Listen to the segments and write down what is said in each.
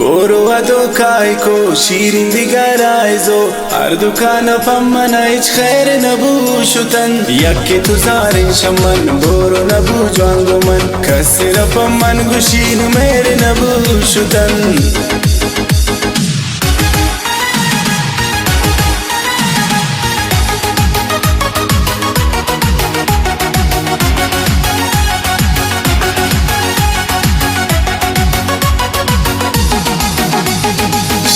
Boru adokai ko shirin digaraizo Ar dukana pammana ich khair nabushutan Yakke tuzarin shaman boru nabu jwangoman Kasira pamman gushin mere nabushutan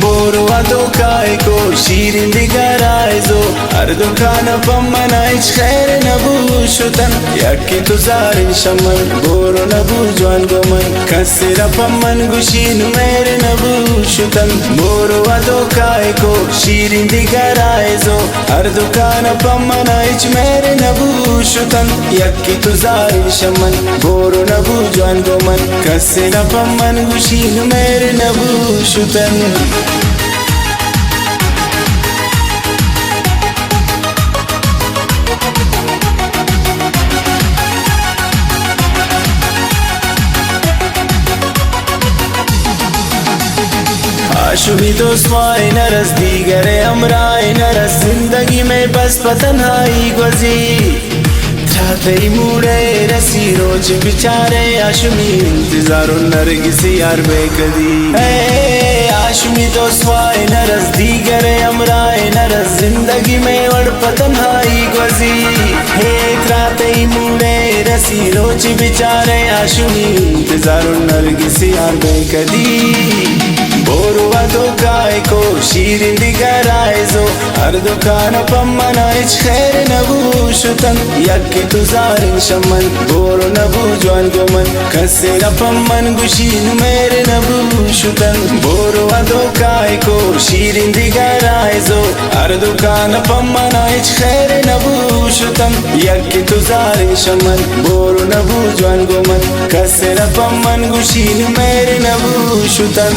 Boru adokai ko shirin digaraizo Ar dukana pammana ich khair nabushutan Yakke tuzarin shaman boru nabu jwan goman Kasira pamman gushin mere nabushutan Boru adokai ko shirin digaraizo Ar dukana pammana ich mere nabushutan Yakke tuzarin shaman boru nabu jwan goman Kasira pamman gushin mere nabushutan आशुभी दोस्ताए नरस दीगरे हमराए नरस जिंदगी में बस पतन्हाई गुज़ी त्राते मूडे रसी रोज बिचारे आशुमी इंतजारो नरगिसी यार बेकदी आशुमी दोस्ताए नरस दीगरे हमराए नरस जिंदगी में वड़ पतन्हाई गुज़ी त्राते मूडे रसी रोज बिचारे आशुमी इंतजारो नरगिसी यार बेकदी Boru adokai ko shirin digaraizo Ar dukana pammana ich khair nabushutan Yakke tuzarin shaman boru nabu jwan goman Kasira pamman gushin mere nabushutan Boru adokai ko shirin digaraizo Ar dukana pammana ich khair nabushutan Yakke tuzarin shaman boru nabu jwan goman Kasira pamman gushin mere nabushutan